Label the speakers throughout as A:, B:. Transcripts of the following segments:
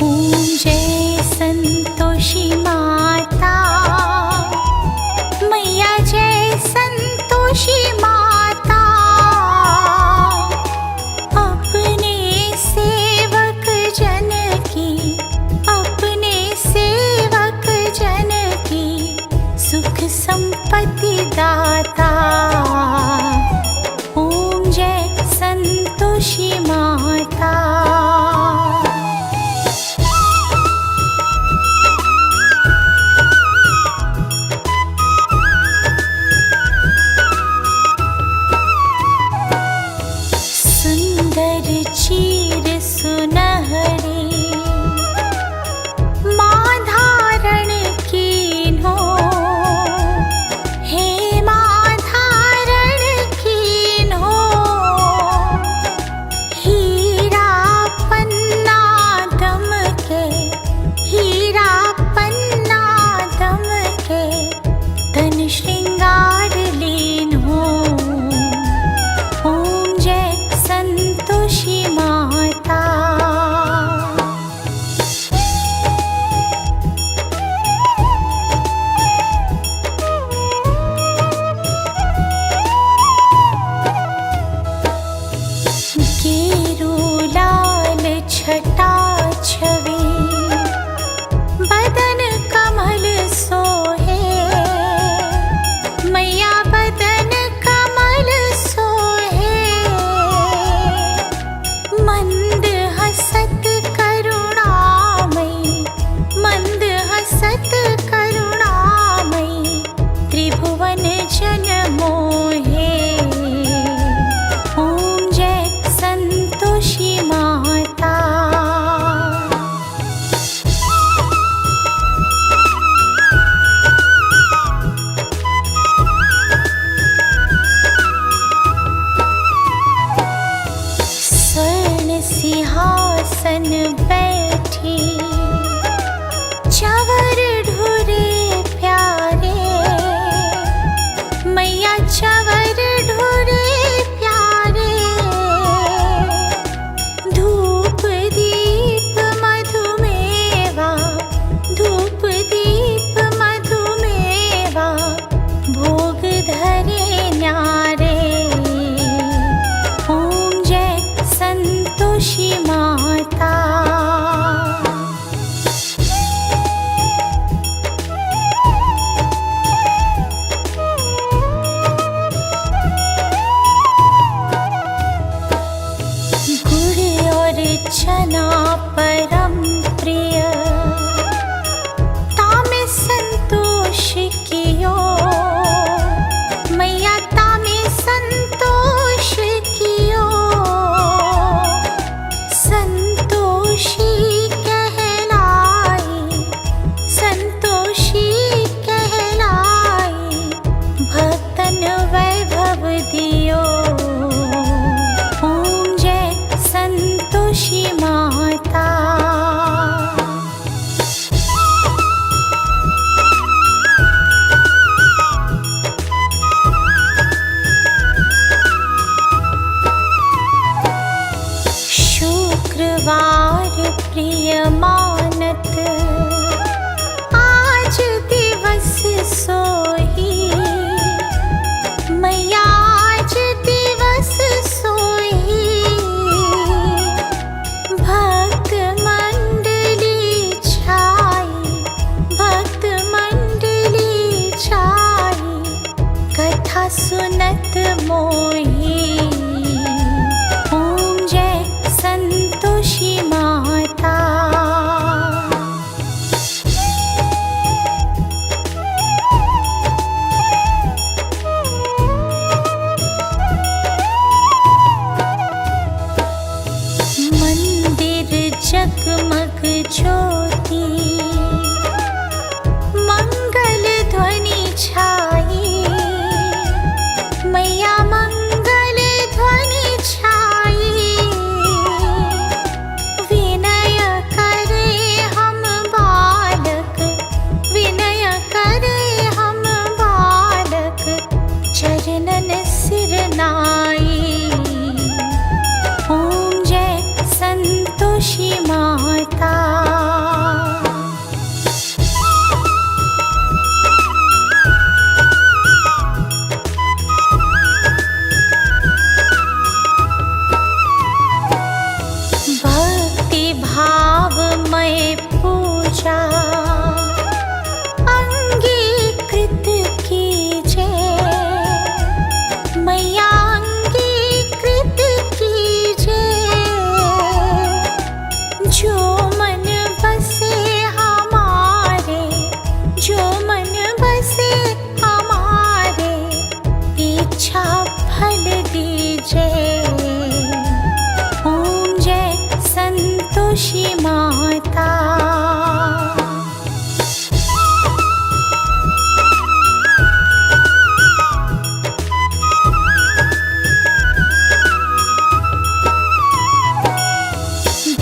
A: ओम जय संतोषी माता, मैया जय संतोषी माता। अपने सेवक जन की, अपने सेवक जन की सुख संपत्ति दाता। ओम जय संतोषी माता। सुंदर चीर सुनहरी माँ धारण कीन्हो, हे माँ धारण कीन्हो। हीरा पन्ना दमके, हीरा पन्ना दमके तन श्रृंगार लीन्हो। ओम जय संतोषी माता। गेरू लाल छटा छवि, बदन कमल सोहे। मैया बदन कमल सोहे। मंद हसत करुणामयी, मंद हसत करुणामयी त्रिभुवन जन मोहे। ओम जय संतोषी माता। स्वर्ण सिंहासन बैठी, चंवर ढूरे प्यारे। मैया चंवर ढूरे प्यारे। धूप दीप मधुमेवा, धूप दीप मधुमेवा भोग धरे न्यारे। ओम जय संतोषी माता। गुड़ और चना परम प्रिय, तामे संतोष कियो। मैया तामे संतोष कियो। संतोषी कहलाई, संतोषी कहलाई भक्तन वैभव दियो। ओम जय संतोषी माता। शुक्रवार प्रिय मानत, आज दिवस सोही। मैया आज दिवस सोही। भक्त मंडली छाई, भक्त मंडली छाई कथा सुनत मोही। ओम जय संतोषी माता। मंदिर जगमग ज्योति, मंगल ध्वनि छाई। मैया मंगल ध्वनि छाई। विनय करे हम बालक, विनय करे हम बालक चरणन सिर नाई। ओम जय संतोषी माता। माता। भक्ति भावमय पूजा अंगीकृत कीजिए मैया, अंगीकृत कीजिए। जो मन बसे हमारे, जो मन बसे हमारे, इच्छा फल दीजिए। ओम जय संतोषी माता।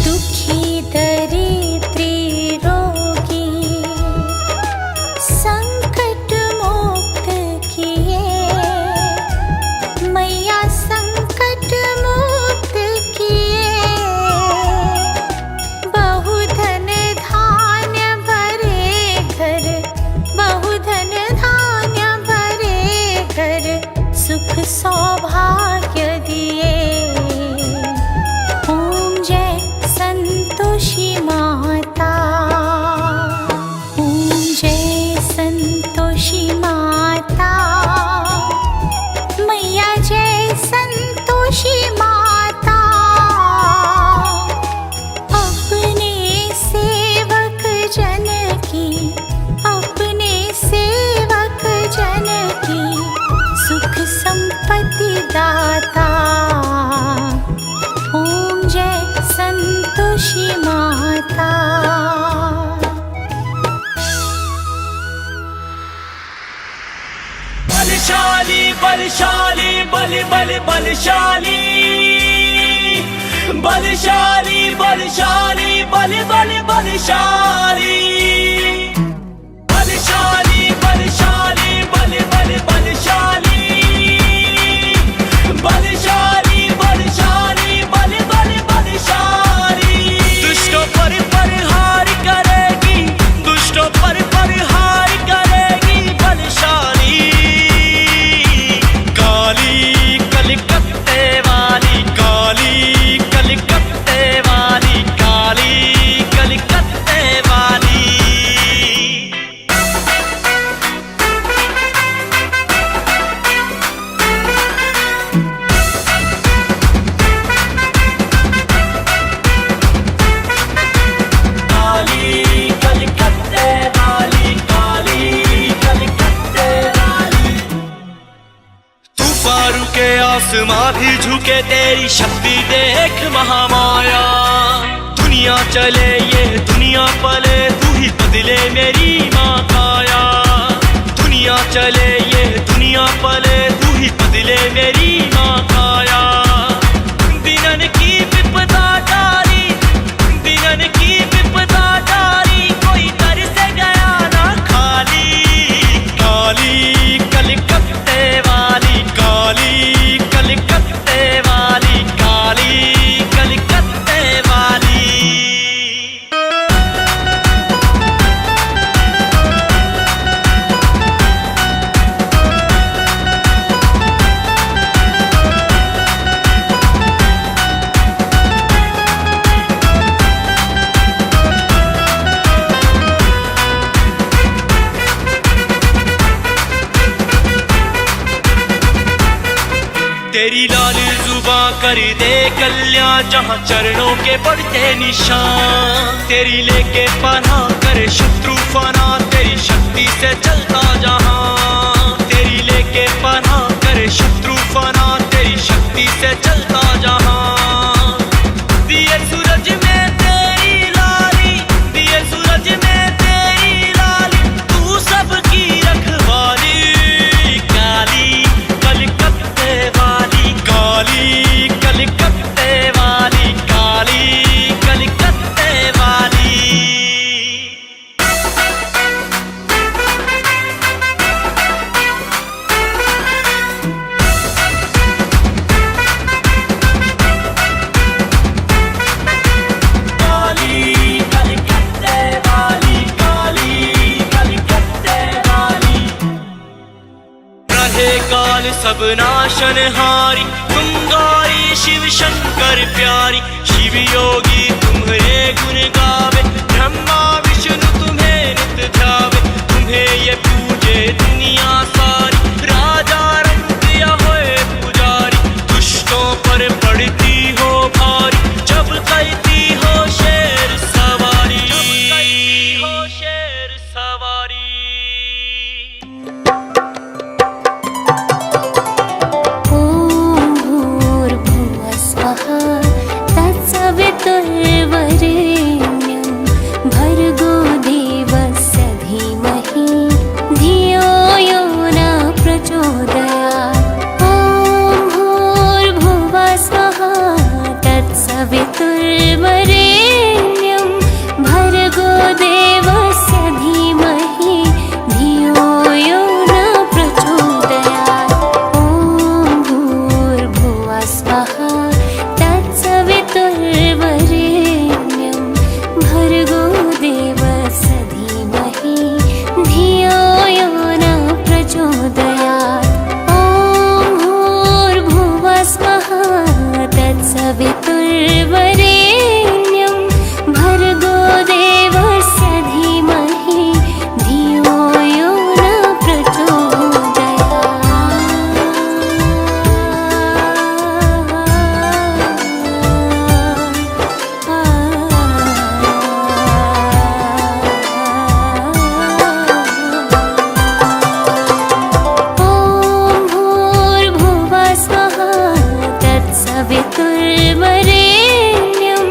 A: दुखी दरिद्री रोगी संकट मुक्त किए मैया, संकट मुक्त किए। बहुधन धान्य भरे घर, बहुधन धान्य भरे घर, सुख सौभाग्य दिए। ओम जय संतोषी माता। ओम जय संतोषी माता। मैया जय संतोषी माता। अपने सेवक जन की, अपने सेवक जन की सुख संपत्ति दाता। ओम जय संतोषी माता।
B: बलशाली बलशाली बल बल बलशाली, बलशाली बलशाली बल बल बलशाली, बलशाली बलशाली बल बल बलशाली, बलशाली बलशाली बल बल बलशाली। दुष्टों पर प्रहार करेगी, दुष्टों पर प्रहार करेगी बलशाली। काली कलकत्ते वाली, काली कलकत्ते वाली, काली कलकत्ते वाली। काली कलकत्ते वाली, काली कलकत्ते वाली। तूफानों के आसमां भी झुके तेरी शक्ति देख महामाया। दुनिया चले ये दुनिया पले, तू ही बदले मेरी माँ काया। दुनिया चले ये दुनिया पले, तू ही बदले मेरी माँ काया। दिनन की विपदा टारी, दिनन की विपदा टारी, कोई दर से गया ना खाली। काली कलकत्ते वाली, काली कलकत्ते वाली, काली कलकत्ते वाली। तेरी लाल जुबां कर दे कल्याण, जहाँ चरणों के पड़ते निशान। तेरी लेके पनाह कर शत्रु फना, तेरी शक्ति से चलता जहाँ। तेरी लेके पनाह कर शत्रु फना, तेरी शक्ति से चलता जहाँ। दिए सूरज में तेरी लाली, दिए सूरज में तेरी लाली, तू सबकी रखवाली। काली कलकत्ते वाली, काली कलकत्ते वाली, काली कलकत्ते वाली। सब नाशनहारी, तुम गौरी शिव शंकर प्यारी। शिव योगी तुम्हारे गुण गावे, ब्रह्मा विष्णु तुम्हें नित ध्यावे। तुम्हें ये पूजे दुनिया सारी, राजा रंग दिया होए पुजारी। दुष्टों पर पड़ती हो भारी, जब करती हो शेर सवारी, जब करती हो शेर सवारी।
A: तत्सवितुर्वरेण्यं भर्गो देवस्य धीमहि धियो यो न प्रचोदयात्। ॐ भूर्भुवः स्वः तत्सवितुर्वरेण्यं भर्गो देवस्य धीमहि धियो यो न प्रचोदयात्। ॐ भूर्भुवः स्वः तत्सवितुर्वरेण्यं भर्गो देवस्य धीमहि धियो यो न प्रचोदयात्। ॐ भूर्भुवः स्वः तत्सवितुर्वरेण्यं भर्गो देवस्य धीमहि धियो यो न तत्सवितुर्वरेण्यं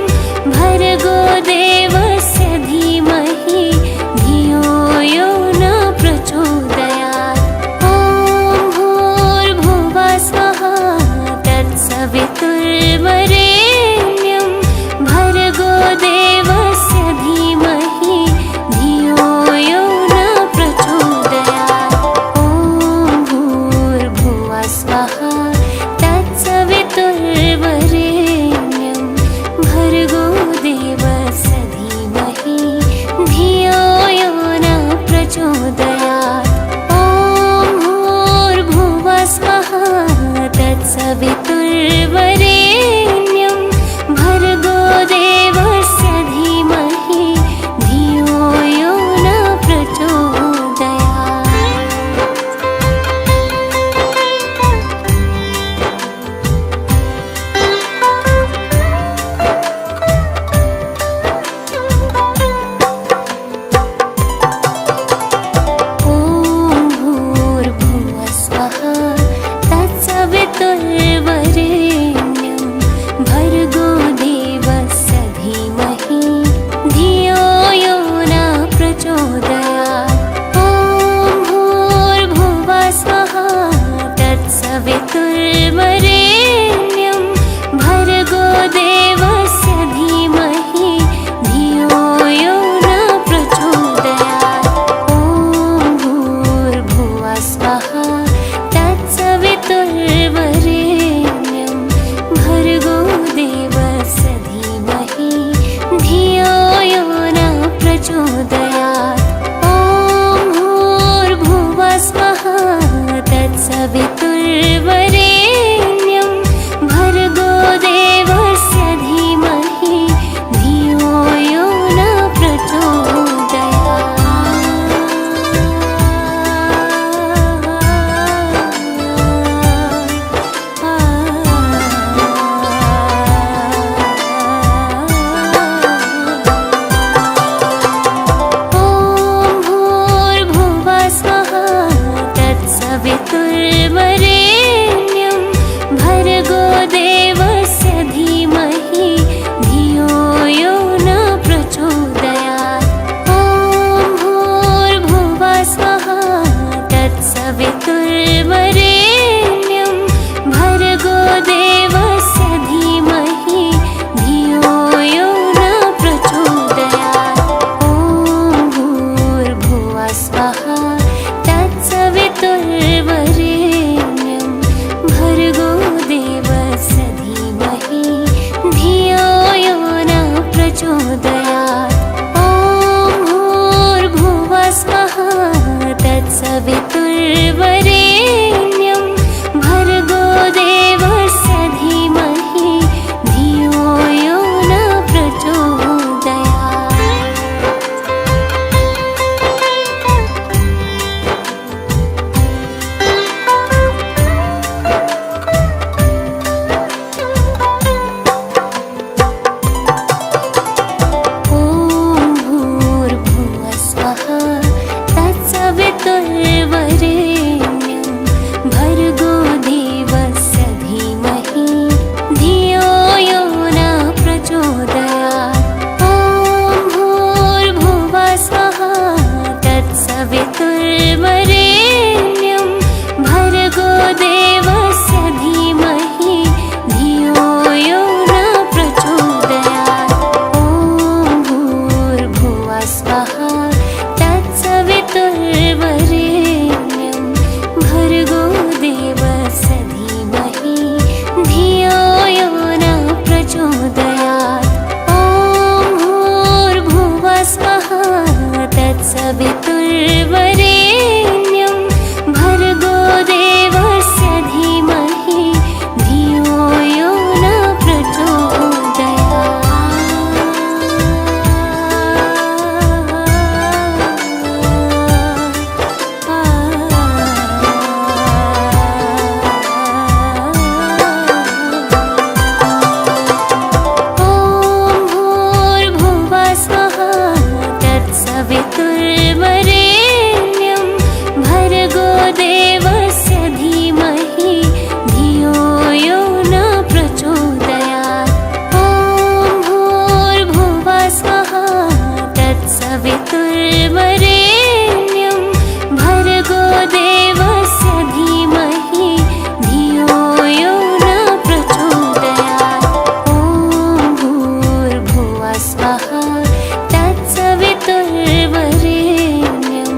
A: भर्गो देवस्य धीमहि धियो यो न प्रचोदयात्। ॐ भूर्भुवः स्वः तत्सवितुर्वरेण्यं भर्गो देवस्य धीमहि धियो यो न प्रचोदयात्। ॐ भूर्भुवः स्वः तत्सवितुर्वरेण्यं भर्गो देवस्य धीमहि धियो यो न प्रचोदयात्। ॐ भूर्भुवः स्वः तत्सवितुर्वरेण्यं भर्गो देवस्य धीमहि धियो यो न प्रचोदयात्। ॐ भूर्भुवः स्वः तत्सवितुर्वरेण्यं भर्गो देवस्य धीमहि धियो यो न प्रचोदयात्। ॐ भूर्भुवः स्वः तत्सवितुर्वरेण्यं भर्गो देवस्य धीमहि धियो यो न प्रचोदयात्। ॐ भूर्भुवः स्वः तत्सवितुर्वरेण्यं भर्गो देवस्य धीमहि धियो यो न प्रचोदयात्। ॐ भूर्भुवः स्वः तत्सवितुर्वरेण्यं भर्गो देवस्य धीमहि धियो यो न प्रचोदयात्। ॐ भूर्भुवः स्वः तत्सवितुर्वरेण्यं भर्गो देवस्य धीमहि धियो यो न प्रचोदयात्। ॐ भूर्भुवः स्वः तत्सवितुर्वरेण्यं भर्गो देवस्य धीमहि धियो यो न प्रचोदयात्। ॐ भूर्भुवः स्वः तत्सवितुर्वरेण्यं भर्गो देवस्य धीमहि धियो यो न प्रचोदयात्। ॐ भूर्भुवः स्वः तत्सवितुर्वरेण्यं तत्सवितुर्वरेण्यं भर्गो देवस्य धीमहि धियो यो न प्रचोदयात्। ॐ भूर्भुवः स्वः तत्सवितुर्वरेण्यं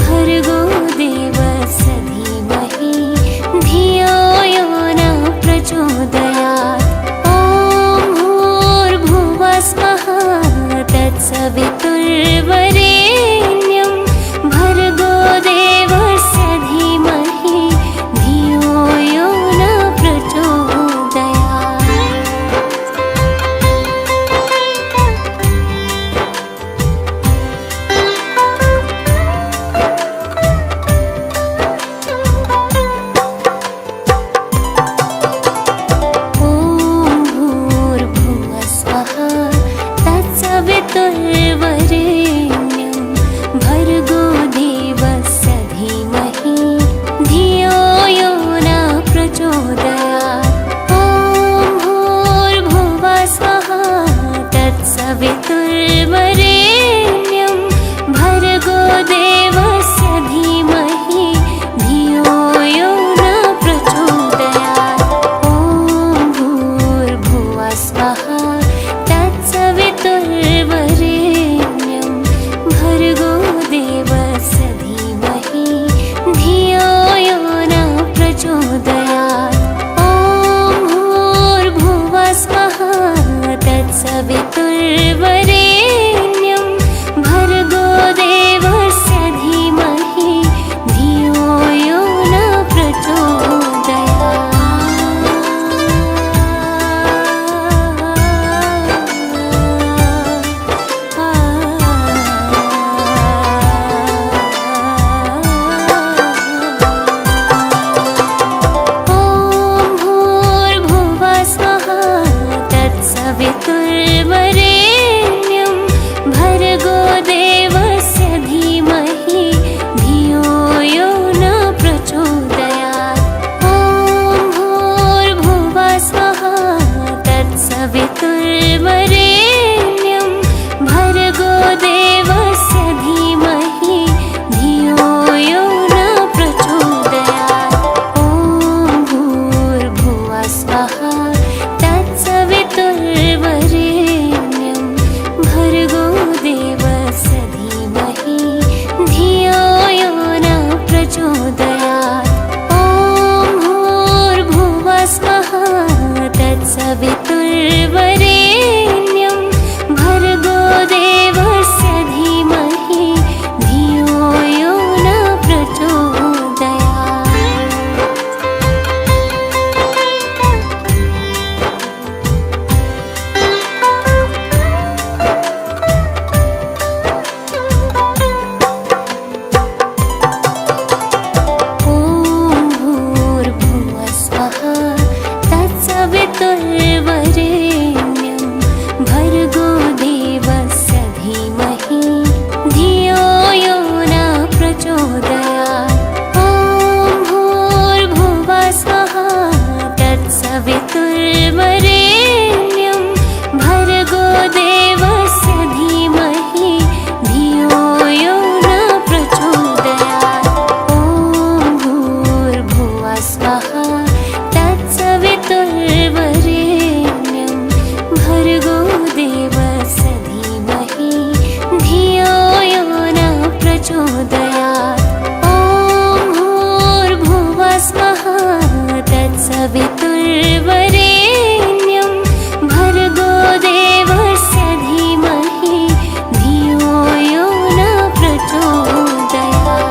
A: भर्गो देवस्य धीमहि धियो यो न प्रचोदयात्। ॐ भूर्भुवः स्वः तत्सवितुर्वरेण्यं भर्गो देवस्य धीमहि धियो यो न प्रचोदयात्। ॐ भूर्भुवः स्वः तत्सवितुर्वरेण्यं भर्गो देवस्य धीमहि धियो यो न प्रचोदयात्। ॐ भूर्भुवः स्वः तत्सवितुर्वरेण्यं भर्गो देवस्य धीमहि धियो यो न प्रचोदयात्। ॐ भूर्भुवः स्वः तत्सवितुर्वरेण्यं भर्गो देवस्य धीमहि धियो यो न प्रचोदयात्। ॐ भूर्भुवः स्वः तत्सवितुर्वरेण्यं भर्गो देवस्य धीमहि धियो यो न प्रचोदयात्। ॐ भूर्भुवः स्वः तत्सवितुर्वरेण्यं भर्गो देवस्य धीमहि धियो यो न प्रचोदयात्। ॐ भूर्भुवः स्वः तत्सवितुर्वरेण्यं भर्गो देवस्य धीमहि धियो यो न प्रचोदयात्। ॐ भूर्भुवः स्वः तत्सवितुर्वरेण्यं भर्गो देवस्य धीमहि धियो यो न प्रचोदयात्। ॐ भूर्भुवः स्वः तत्सवितुर्वरेण्यं भर्गो देवस्य धीमहि धियो यो न प्रचोदयात्। ॐ भूर्भुवः स्वः तत्सवितुर्वरेण्यं भर्गो देवस्य धीमहि धियो यो न प्रचोदयात्। ॐ भूर्भुवः स्वः तत्सवितुर्वरेण्यं भर्गो देवस्य धीमहि धियो यो न प्रचोदयात्। ॐ भूर्भुवः स्वः तत्सवितुर्वरेण्यं भर्गो देवस्य धीमहि धियो यो न प्रचोदयात्। ॐ भूर्भुवः स्वः तत्सवितुर्वरेण्यं भर्गो देवस्य धीमहि धियो यो न प्रचोदयात्।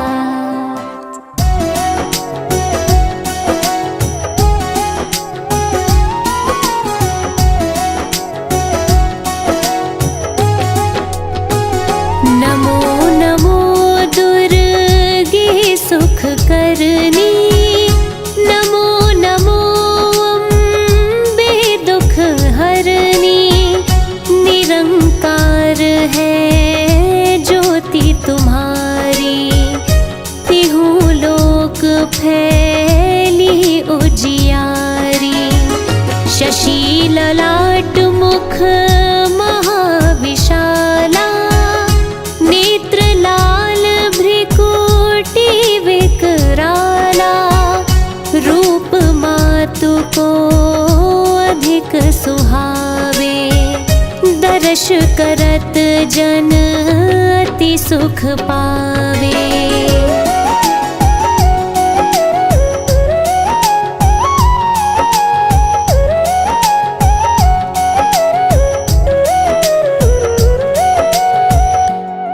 A: नमो नमो दुर्गे सुखकरणी, नमो नमो अम्बे दुःखहरणी। निरंकार है ज्योति तुम्हारी, तिहु लोक फैली उजियारी। शशि ललाट मुख महाविशाला, जन अति सुख पावे।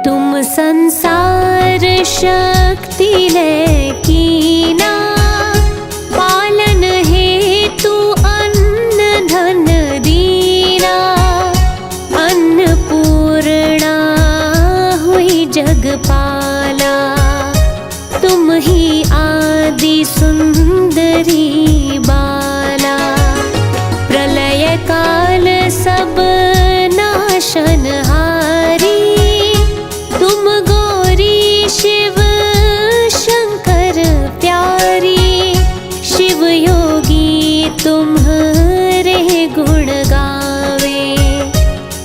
A: तुम संसार शक्ति ले कीना, पालन हेतु अन्न धन दीना। अन्नपूर्णा हुई जगपाला, तुम ही आदि सुंदरी बाला। प्रलय काल सब नाशनहारी, तुम गौरी शिव शंकर प्यारी। शिव योगी तुम्हारे गुण गावे,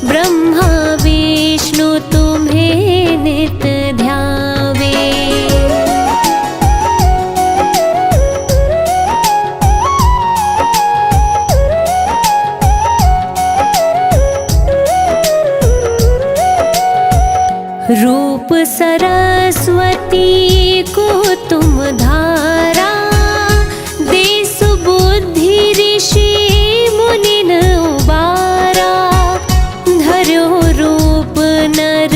A: ब्रह्मा विष्णु तुम्हें नित ध्यावे। रूप सरस्वती को तुम धारा, देश बुद्धि ऋषि मुनिन उबारा। धरो रूप नर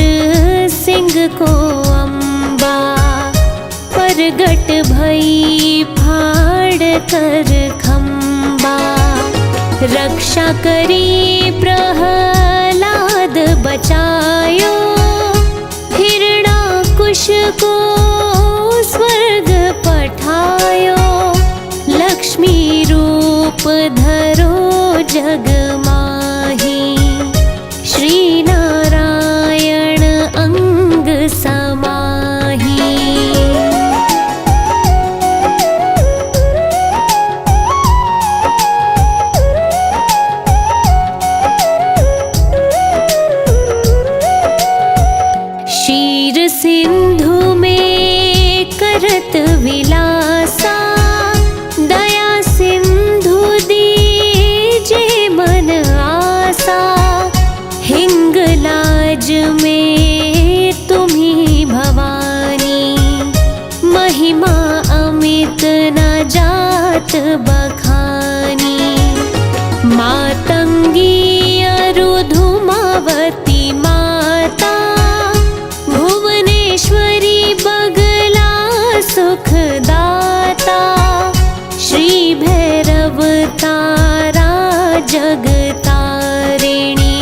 A: सिंह को अम्बा, प्रगट भई फाड़ कर खम्बा। रक्षा करी प्रहलाद बचायो, हिरणाकुश को स्वर्ग पठायो। लक्ष्मी रूप धरो जग माही, श्री नारायण अंग समाही। क्षीर सिंधु में करत विलासा, दया सिंधु दीजे मन आसा। हिंगलाज में तुम्ही भवानी, महिमा अमित न जात बखानी। मातंगी अरुधुमावती माता, भुवनेश्वरी बगला सुखदाता। श्री भैरव तारा जगतारिणी,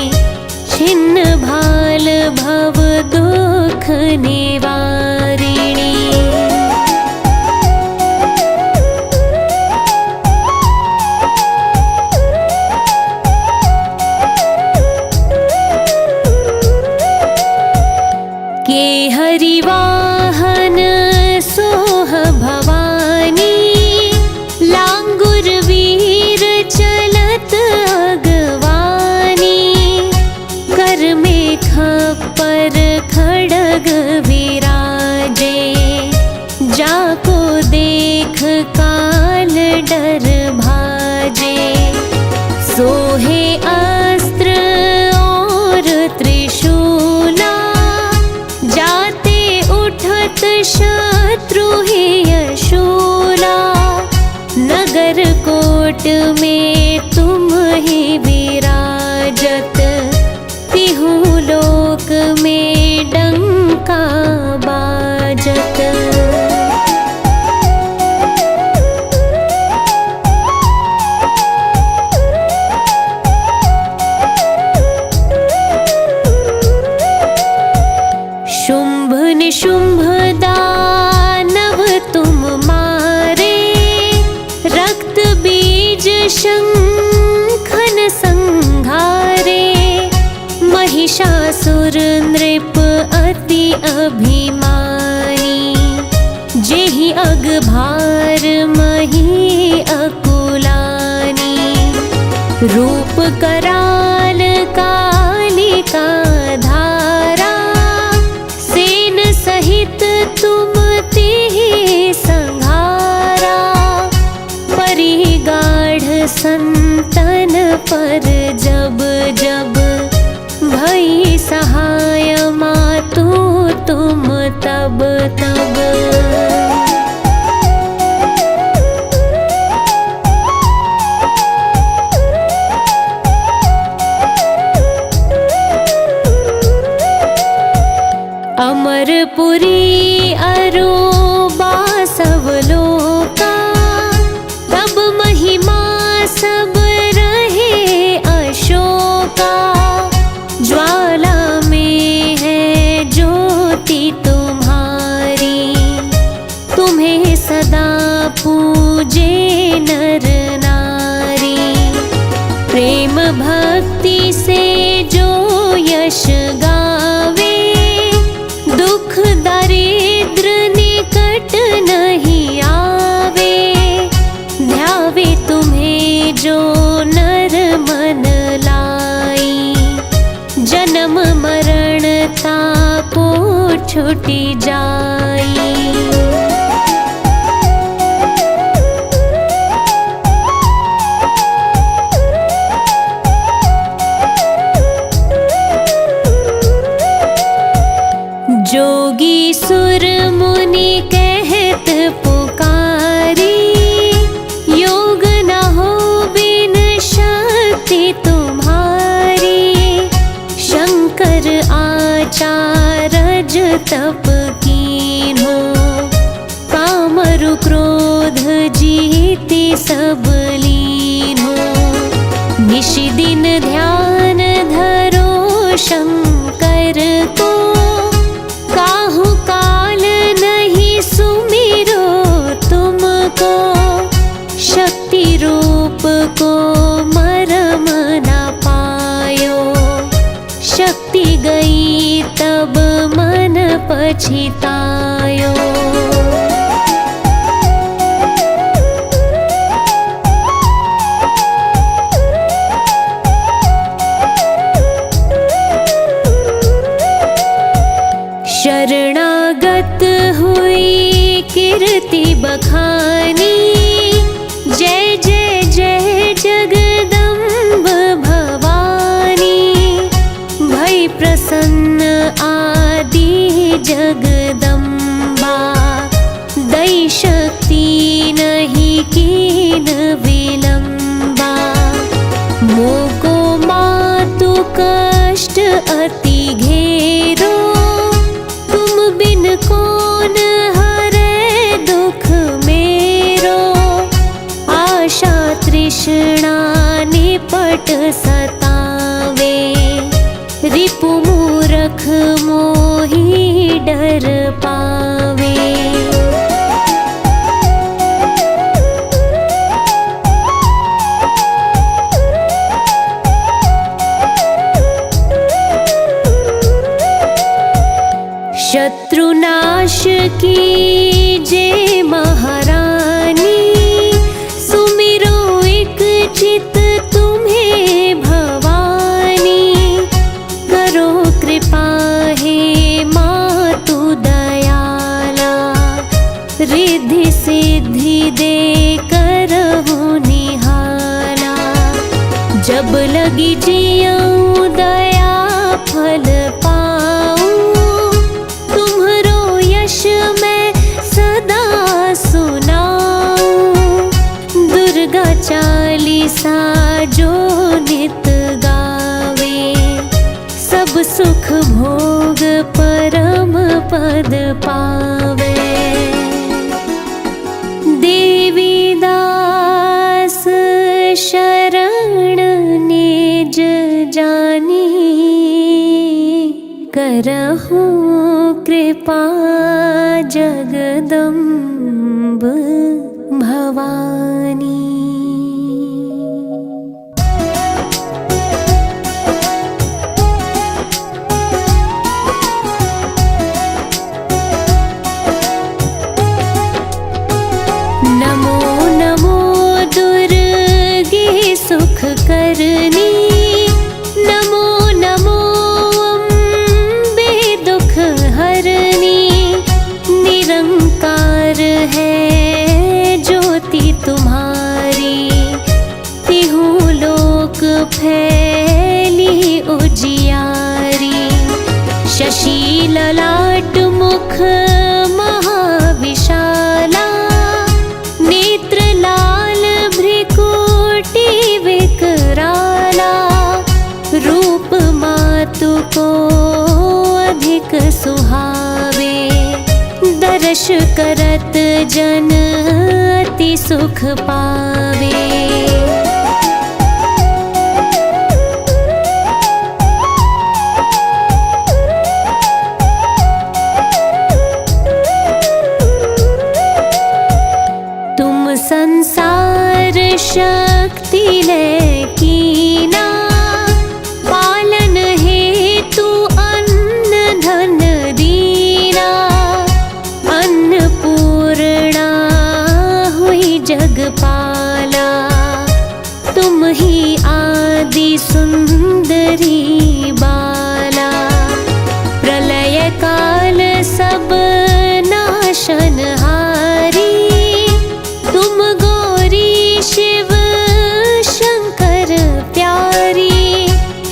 A: छिन्न भाल भव दुख निवारिणी। के हरिवाहन सोह भवानी, लांगुर वीर चलत अगवानी। कर में खप्पर खड़ग विराजे, जाको देख काल डर भाजे। सोहे अस्त्र और त्रिशूला, जाते उठत शत्रु ही यशूला। नगर कोट में तुम ही विराजत, तिहु लोक में डंका बाजत। शुंभ निशुंभ दानव तुम मारे, रक्त बीज शंखन संघारे। महिषासुर नृप अति अभिमानी, अमरपुरी अरूबा सब लोका, तब महिमा सब रहे अशोका। ज्वाला में है ज्योति तुम्हारी, तुम्हें सदा पूजे नर नारी। प्रेम भक्ति से जो यश गावे, दुख दरिद्र निकट नहीं आवे। ध्यावे तुम्हें जो नर मन लाई, जन्म मरण तापो छुटी जाई। जोगी सुर मुनि कहत पुकारी, योग न हो बिन शक्ति तुम्हारी। शंकर आचारज तप कीन्हो, कामरु क्रोध जीति सब लीन्हो। निश दिन ध्यान धरो शंकर को, काहू काल नहीं सुमिरो तुमको। शक्ति रूप को मरम न पायो, शक्ति गई तब मन पछितायो। शरणागत हुई कीर्ति बखानी, जय जय जय जगदम्ब भवानी। भई प्रसन्न आदि जगदम्बा, दई शक्ति नहीं कीन विलंबा। मोको मातु कष्ट अति घेरो, बिन कौन हरे दुख मेरो। आशा तृष्णा निपट सतावे, रिपु मूरख मोहि डर पावे। शत्रुनाश की जे महारानी, सुमिरो एक चित तुम्हें भवानी। करो कृपा हे मातु दयाला, रिद्धि सिद्धि दे करहु निहाला। जब लगी जियऊँ दया फल पाऊँ, मैं सदा सुनाऊं। दुर्गा चालीसा जो नित गावे, सब सुख भोग परम पद पावे। देवी दास शरण निज जानी, करहु कृपा जगदम्ब भवानी। नमो नमो दुर्गे सुख करनी, नमो नमो अम्बे दुख हरनी। निरंकार है ज्योति तुम्हारी, तिहु लोक फैली उजियारी। शशि ललाट मुख महाविशाला, नेत्र लाल भ्रिकुटी विकराला। रूप मातु को अधिक सुहा करत जन अति सुख पावे। तुम संसार शक्ति ले कीना, पालन हेतु अन्न धन दीना। अन्नपूर्णा हुई जगपाला, तुम ही आदि सुंदरी बाला। प्रलय काल सब नाशनहारी, तुम गौरी शिव शंकर प्यारी।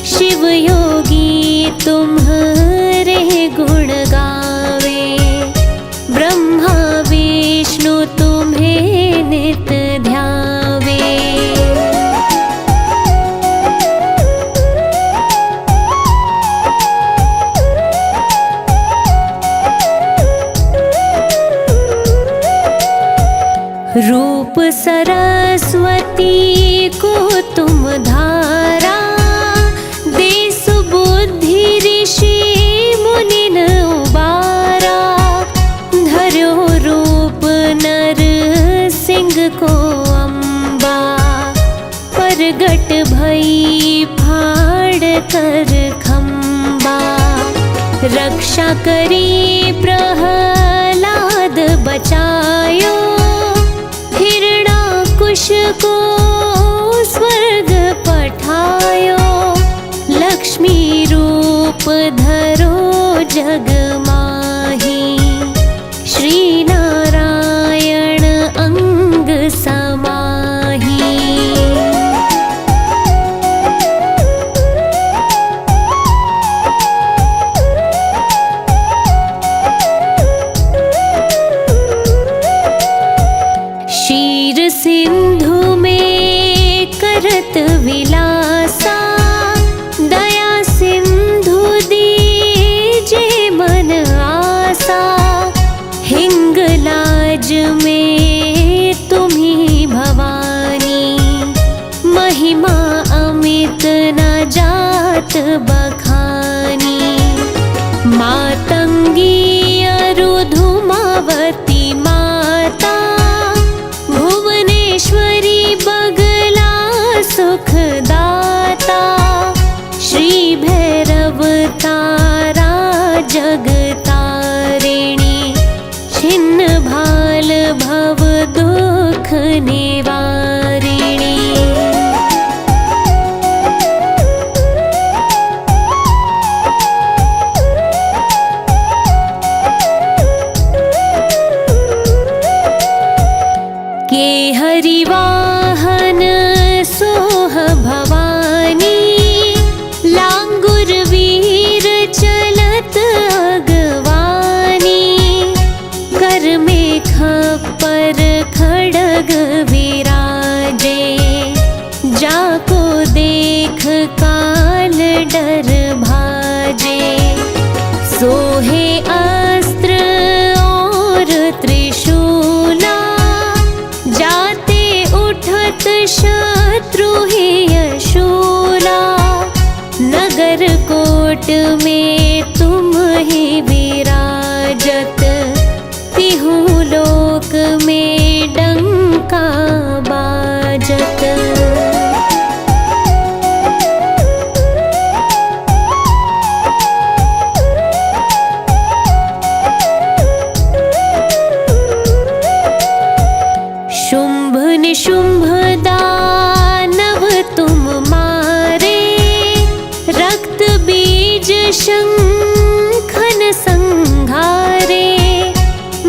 A: शिव योगी तुम्हारे गुण गावे, ब्रह्मा विष्णु तुम्हें नित ध्यावे। रूप सरस्वती को तुम धारा, दे सुबुद्धि ऋषि मुनिन उबारा। धरो रूप नर सिंह को अम्बा, प्रगट भई फाड़ कर खम्बा। रक्षा करी प्रहलाद बचायो, हिरणाकुश को स्वर्ग पठायो। लक्ष्मी रूप धरो जग माही, श्री नारायण अंग समाही। क्षीर सिंधु में करत विलासा, दया सिंधु दीजे मन आसा। हिंगलाज में तुम्ही भवानी, महिमा अमित न जात बखानी। मातंगी अरुधुमावती माता, भुवनेश्वरी बगला सुखदाता। श्री भैरव तारा जगतारिणी, छिन्न भाल भव दुख निवारिणी। के हरिवाहन सोह भवानी, लांगुर वीर चलत अगवानी। कर में खप्पर खड़ग विराजे, जाको देख काल डर भाजे। सोहे अस्त्र और त्रिशूला, जाते उठत शत्रु ही यशूला। नगर कोट में तुम ही विराजत, तिहु लोक में डंका बाजत। शुंभ निशुंभ दानव तुम मारे, रक्त बीज शंखन संहारे।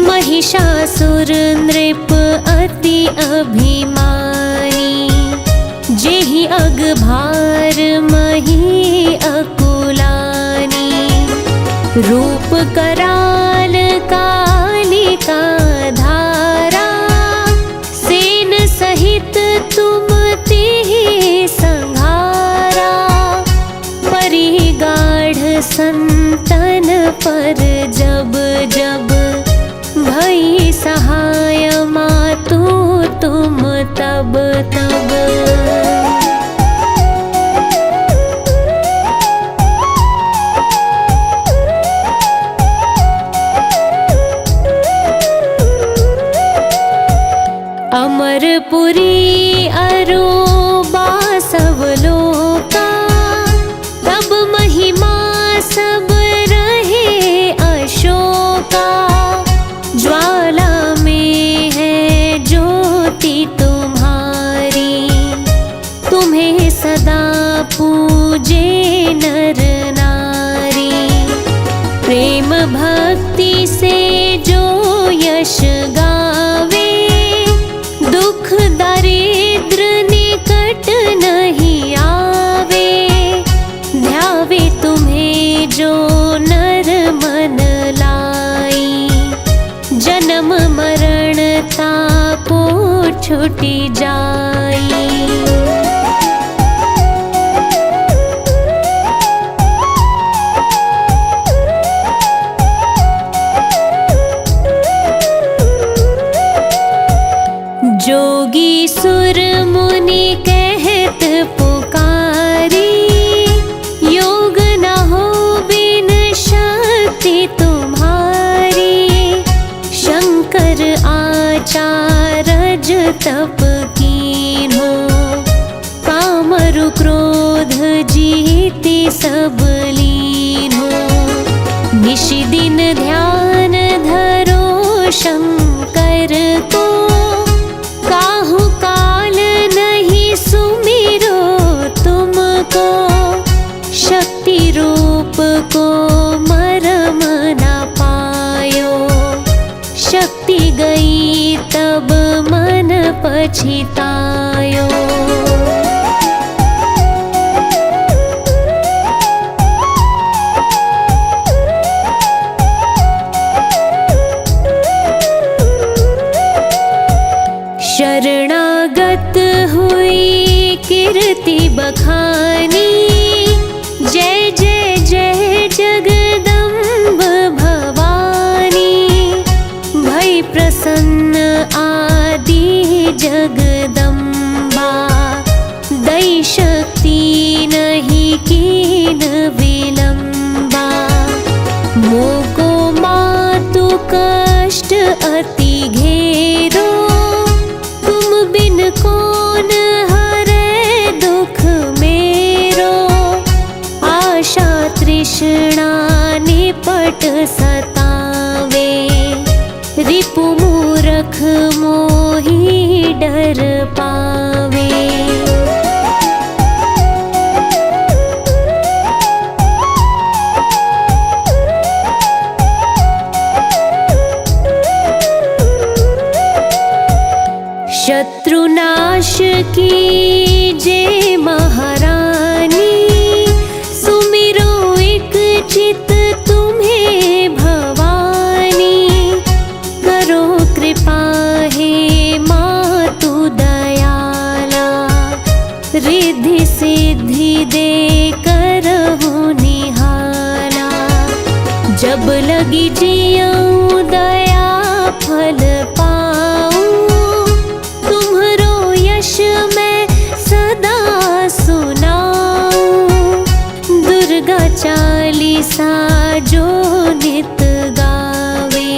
A: महिषासुर नृप अति अभिमानी, जेहि अगभार मही अकुलानी। रूप कराल कालिका धारा, सेन सहित तुम तिहि संहारा। परिगाढ़ संतन पर जब जब भय भई सहाय मातु तुम तब तब। अमरपुरी अरूबा सब लोका, तब महिमा सब रहे अशोका। ज्वाला में है ज्योति तुम्हारी, तुम्हें सदा पूजे नर नारी। प्रेम भक्ति से जो यश गावे, दुख दरिद्र निकट नहीं आवे। ध्यावे तुम्हें जो नर मन लाई, जन्म मरण ताको छुटी जाई। जोगी सुर मुनि कहत पुकारी, योग न हो बिन शक्ति तुम्हारी। शंकर आचारज तप कीन्हो, कामरु क्रोध जीति सब लीन्हो। निश दिन ध्यान धरो शंकर को, काहू काल नहीं सुमिरो तुमको। शक्ति रूप को मरम न पायो, शक्ति गई तब मन पछितायो। शरणागत हुई कीर्ति बखानी, जय जय जय जगदम्ब भवानी। भई प्रसन्न आदि जगदम्बा, दई शक्ति नहीं कीन विलंबा। मोको मातु कष्ट अति घेरो, बिन कौन हरे दुख मेरो। आशा तृष्णा निपट सतावे, रिपु मूरख मोही डर पावे। शत्रुनाश की जे महारानी, सुमिरो एक चित तुम्हें भवानी। करो कृपा हे मातु दयाला, रिद्धि सिद्धि दे करहु निहाला। जब लगी जियऊँ दया फल पाऊँ, मैं सदा सुनाऊं। दुर्गा चालीसा जो नित गावे,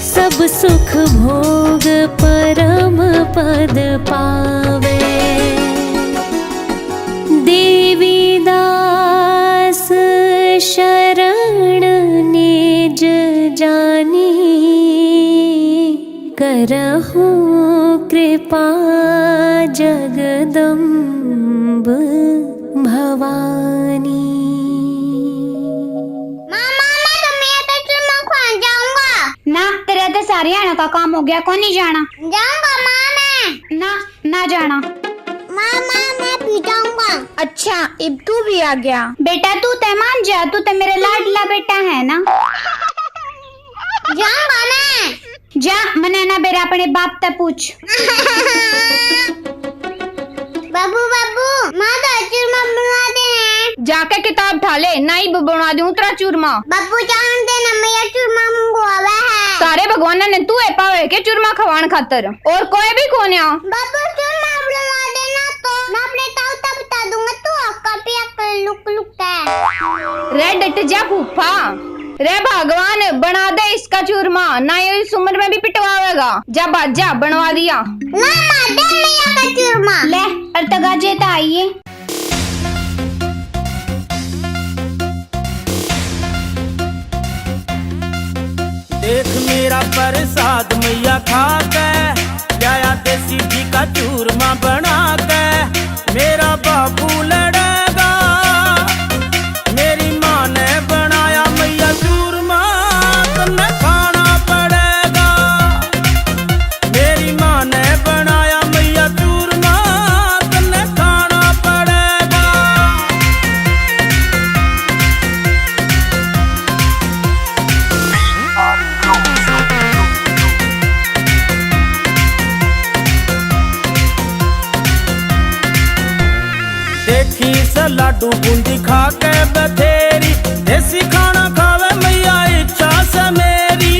A: सब सुख भोग परम पद पावे। देवी दास शरण निज जानी, करहु कृपा जगदम्ब भवानी।
C: मामा मैं तो चूरमा खाने जाऊंगा। ना तेरा तो सारे आने का काम हो गया, कौन नहीं जाना? जाऊंगा माँ मैं। ना जाना। मामा मैं भी जाऊंगा। अच्छा अब तू भी आ गया। बेटा तू ते मान जा, तू तो मेरा लाडला बेटा है ना। जाऊंगा मैं। जा मने ना बेरा अपने बाप ते पूछ। बाबू बाबू माँ तो चूरमा बना दे। जाके किताब ढाले, नहीं बना दूं तेरा चूरमा। बाबू जान दे ना, मैं चूरमा मंगवाया है। सारे भगवान ने
D: तू है पावे के चूरमा खवान खातर और कोई भी कोन्या।
C: बाबू चूरमा बुला देना तो मैं अपने ताऊ तब बता दूंगा तू अक्का पे अक्का लुक लुक है।
D: रे डट जा फूफा, रे भगवान बना दे इसका चूरमा, ना ये इस उम्र में भी पिटवाएगा। जा बाजा बनवा दिया
C: ना मां दे मैया का चूरमा ले अर्तगा जेता आइए।
B: देख मेरा प्रसाद मैया खा के लाया देसी घी का चूरमा बना के। मेरा बाबू लड़ेगा, मेरी माँ ने बनाया मैया चूरमा, तन्ने खाना पड़ेगा। मेरी माँ ने बनाया मैया चूरमा, तन्ने खाना पड़ेगा। देखी से लाडू बूंदी खा के बथेरी, देसी खाना खावे मैया इच्छा से मेरी।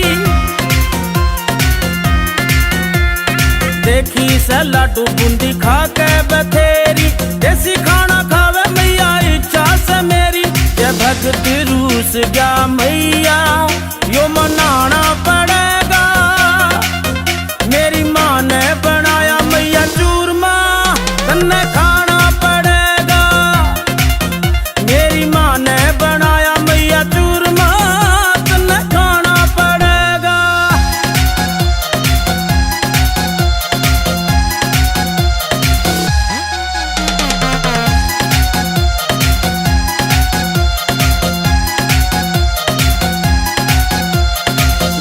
B: देखी से लाडू बूंदी खा के बथेरी, देसी खाना खावे मैया इच्छा से मेरी। ये भगत रूस गया मैया यो मनाना पड़ेगा। मेरी माँ ने बनाया मैया चूरमा, तन्ने खाना पड़ेगा। मेरी माँ ने बनाया मैया चूरमा, तन्ने खाना पड़ेगा।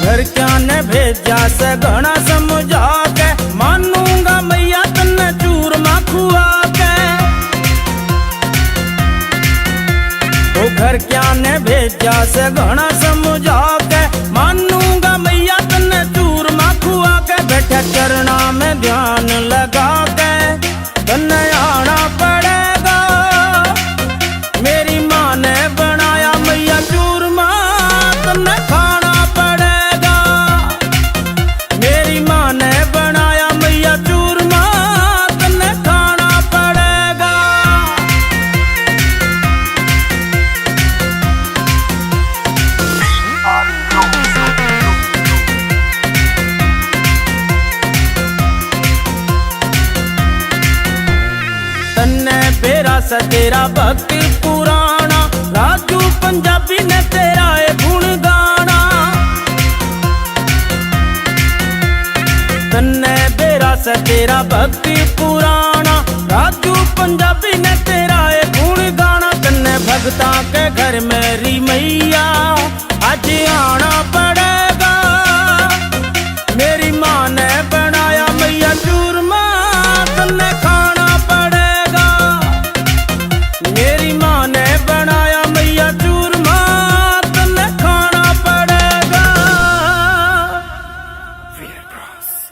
B: घर क्या ने भेजा से घना समझा के, मानूंगा मैया तन्ने चूरमा खुआ के। ओ घर क्या ने भेजा से घना समझा के, मानूंगा मैया तन्ने चूरमा खुआ के। बैठे चरना में ध्यान लगा के, तन्ने आना पड़ेगा। मेरी माँ ने बनाया मैया चूरमा, तन्ने खाना पड़ेगा। मेरी माँ ने बनाया मैया चूरमा, तन्ने खाना पड़ेगा। तन्ने बेरा सा तेरा भक्ति पुराना, राजू पंजाबी ने तेरा ए गुण गाना। तन्ने बेरा सा तेरा भक्ति पुराना, राजू पंजाबी ने तेरा ए गुण गाना। तन्ने भगता के घर मेरी मैया आज आना